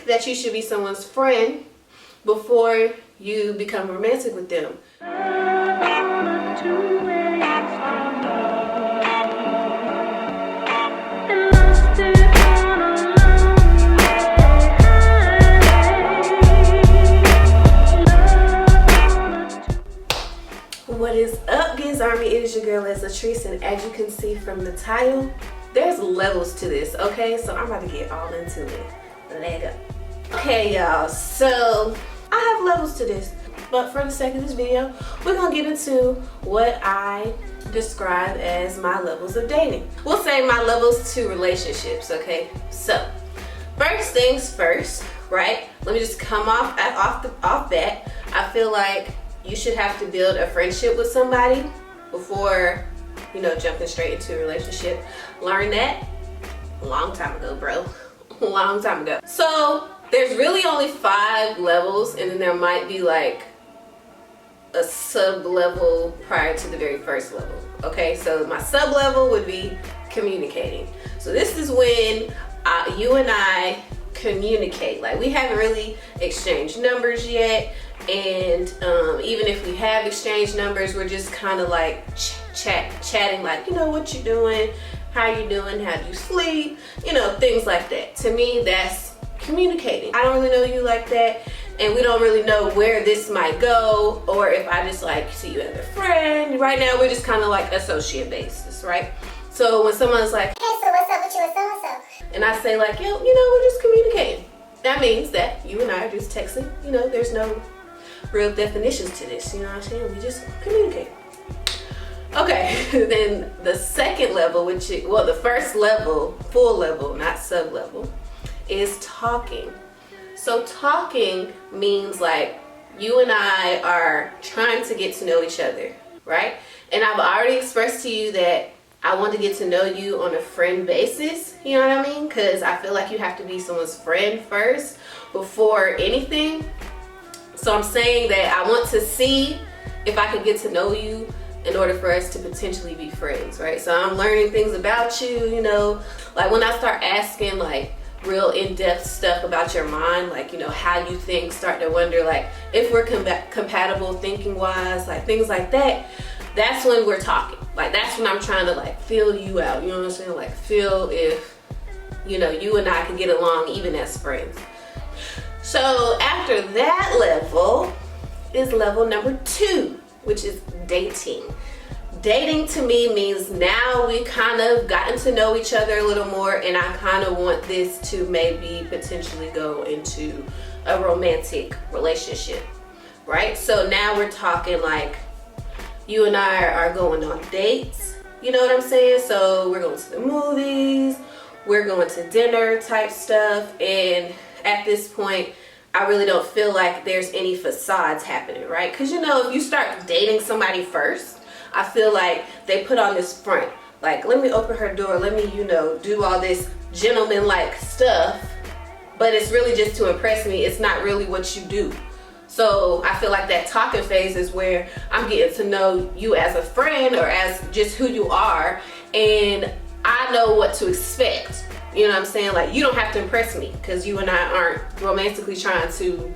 that you should be someone's friend before you become romantic with them. What is up, Giz Army? It is your girl LATRICE, and as you can see from the title, there's levels to this, okay? So I'm about to get all into it. Let go. Okay, y'all, so I have levels to this, but for the sake of this video, we're gonna get into what I describe as my levels of dating. We'll say my levels to relationships, okay? So first things first, right? Let me just come off bat. I feel like you should have to build a friendship with somebody before, you know, jumping straight into a relationship. Learned that a long time ago, bro. A long time ago. So there's really only 5 levels, and then there might be like a sub level prior to the very first level. Okay, so my sub level would be communicating. So this is when you and I communicate. Like, we haven't really exchanged numbers yet, and even if we have exchanged numbers, we're just kind of like chatting, like, you know, what you doing, how you doing, how do you sleep, you know, things like that. To me, that's communicating. I don't really know you like that, and we don't really know where this might go, or if I just like see you as a friend. Right now we're just kind of like associate basis, right? So when someone's like, hey, so what's up with you and so-and-so, and I say like, yo, you know, we're just communicating, that means that you and I are just texting. You know, there's no real definitions to this, you know what I'm saying? We just communicate. Okay, then the second level, which is, well, the first level, full level, not sub level, is talking. So talking means like you and I are trying to get to know each other, right? And I've already expressed to you that I want to get to know you on a friend basis, you know what I mean? Because I feel like you have to be someone's friend first before anything. So I'm saying that I want to see if I can get to know you in order for us to potentially be friends, right? So I'm learning things about you, you know, like when I start asking like real in-depth stuff about your mind, like, you know, how you think, start to wonder like if we're compatible thinking wise, like things like that. That's when we're talking. Like, that's when I'm trying to like feel you out, you know what I'm saying? Like, feel if, you know, you and I can get along even as friends. So after that level is level number 2, which is dating. Dating to me means now we kind of gotten to know each other a little more, and I kind of want this to maybe potentially go into a romantic relationship, right? So now we're talking like you and I are going on dates, you know what I'm saying? So we're going to the movies, we're going to dinner type stuff, and at this point, I really don't feel like there's any facades happening, right? Because, you know, if you start dating somebody first, I feel like they put on this front, like, let me open her door, let me, you know, do all this gentleman-like stuff, but it's really just to impress me. It's not really what you do. So I feel like that talking phase is where I'm getting to know you as a friend or as just who you are, and I know what to expect. You know what I'm saying? Like, you don't have to impress me because you and I aren't romantically trying to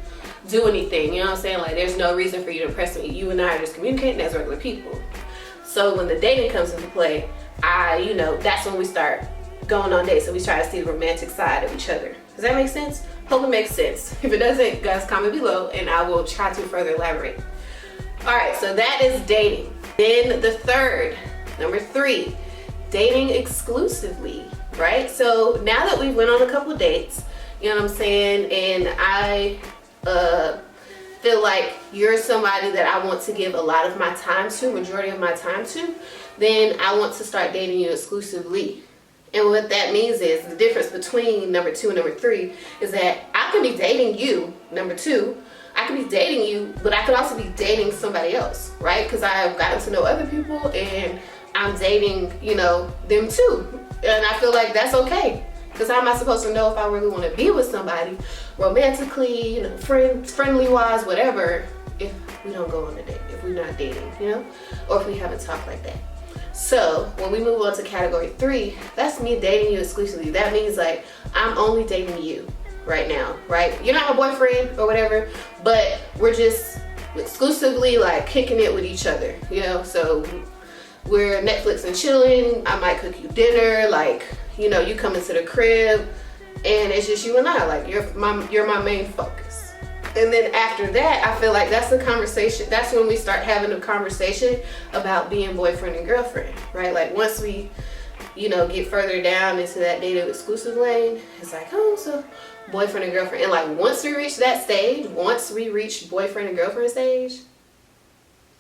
do anything. You know what I'm saying? Like, there's no reason for you to impress me. You and I are just communicating as regular people. So when the dating comes into play, you know, that's when we start going on dates and we try to see the romantic side of each other. Does that make sense? Hope it makes sense. If it doesn't, guys, comment below and I will try to further elaborate. All right, so that is dating. Then the third, number 3, dating exclusively. Right? So now that we went on a couple dates, you know what I'm saying, and I feel like you're somebody that I want to give a lot of my time to, majority of my time to, then I want to start dating you exclusively. And what that means is the difference between number 2 and number 3 is that I could be dating you, number 2, I could be dating you, but I could also be dating somebody else, right? Because I've gotten to know other people and I'm dating, you know, them too. And I feel like that's okay. Because how am I supposed to know if I really want to be with somebody romantically, you know, friendly wise, whatever, if we don't go on a date, if we're not dating, you know, or if we haven't talked like that. So when we move on to category 3, that's me dating you exclusively. That means like I'm only dating you. right now, right? You're not my boyfriend or whatever, but we're just exclusively like kicking it with each other, you know? So we're Netflix and chilling. I might cook you dinner, like, you know, you come into the crib and it's just you and I, like you're my main focus. And then after that, I feel like that's the conversation. That's when we start having a conversation about being boyfriend and girlfriend, right? Like once we, you know, get further down into that dating exclusive lane, it's like, oh, so boyfriend and girlfriend. And like once we reach that stage, once we reach boyfriend and girlfriend stage,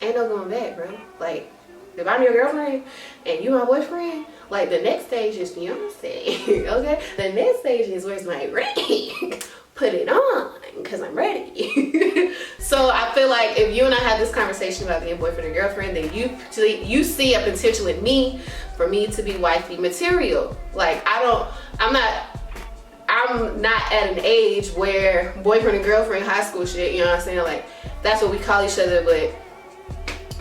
ain't no going back, bro. Like if I'm your girlfriend and you my boyfriend, like the next stage is fiance, okay? The next stage is where's my ring? Put it on, because I'm ready. So I feel like if you and I have this conversation about being boyfriend and girlfriend, then you see a potential in me for me to be wifey material. Like I'm not at an age where boyfriend and girlfriend high school shit, you know what I'm saying? Like that's what we call each other, but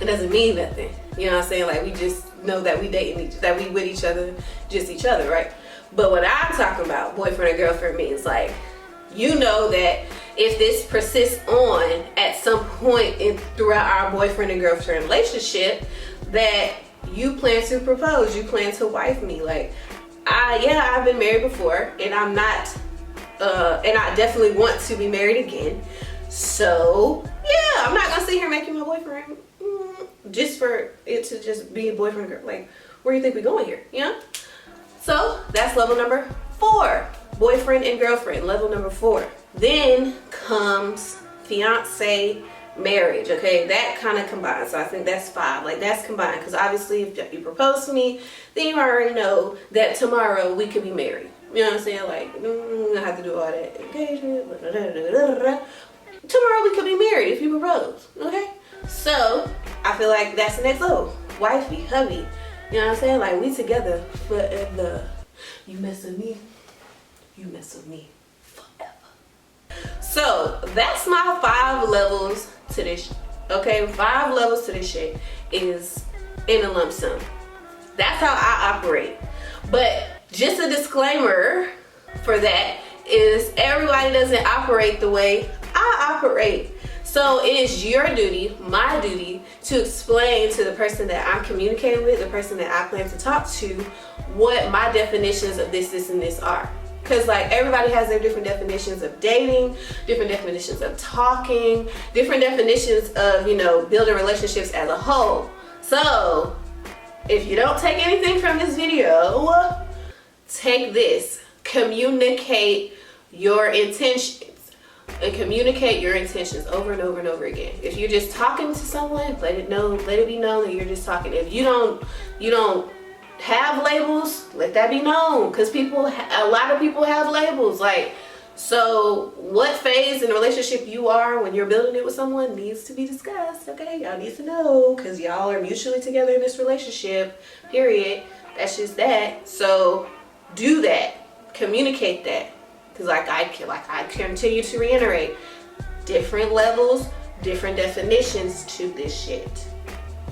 it doesn't mean nothing. You know what I'm saying? Like we just know that we that we with each other, just each other, right? But what I'm talking about, boyfriend and girlfriend, means like, you know that if this persists on at some point throughout our boyfriend and girlfriend relationship, that you plan to propose, you plan to wife me. Like, I've been married before, and I'm not, and I definitely want to be married again. So yeah, I'm not gonna sit here and make you my boyfriend just for it to just be a boyfriend and girl. Like, where do you think we're going here? You know? So that's level number 4. Boyfriend and girlfriend, level number 4. Then comes fiance, marriage, okay? That kind of combines. So I think that's 5. Like that's combined, because obviously if you propose to me, then you already know that tomorrow we could be married. You know what I'm saying? Like, I have to do all that engagement. Tomorrow we could be married if you propose, okay? So I feel like that's the next level. Wifey, hubby, you know what I'm saying? Like we together forever. You mess with me, you mess with me forever. So that's my 5 levels to this, okay? 5 levels to this shit is in a lump sum. That's how I operate. But just a disclaimer for that is everybody doesn't operate the way I operate. So it is your duty, my duty, to explain to the person that I'm communicating with, the person that I plan to talk to, what my definitions of this, and this are. Because like everybody has their different definitions of dating, different definitions of talking, different definitions of, you know, building relationships as a whole. So if you don't take anything from this video, take this. Communicate your intentions. And communicate your intentions over and over and over again. If you're just talking to someone, let it be known that you're just talking. If you don't have labels, let that be known, because a lot of people have labels. Like, so what phase in the relationship you are when you're building it with someone needs to be discussed, okay? Y'all need to know, because y'all are mutually together in this relationship, period. That's just that. So do that, communicate that. Because like I continue to reiterate, different levels, different definitions to this shit.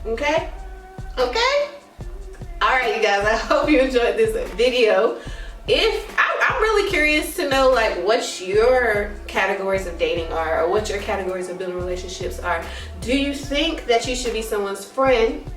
Okay? Okay? Alright, you guys, I hope you enjoyed this video. I'm really curious to know like what your categories of dating are, or what your categories of building relationships are. Do you think that you should be someone's friend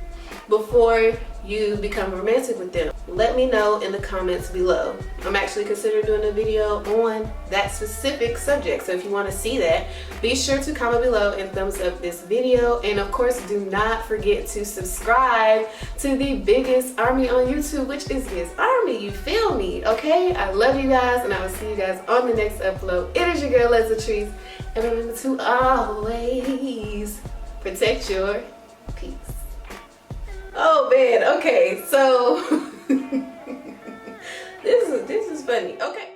before you become romantic with them? Let me know in the comments below. I'm actually considering doing a video on that specific subject, so if you want to see that, be sure to comment below and thumbs up this video. And of course, do not forget to subscribe to the biggest army on YouTube, which is this army. You feel me? Okay, I love you guys, and I will see you guys on the next upload. It is your girl LATRICE, and remember to always protect your peace. Oh man, okay, so this is funny. Okay.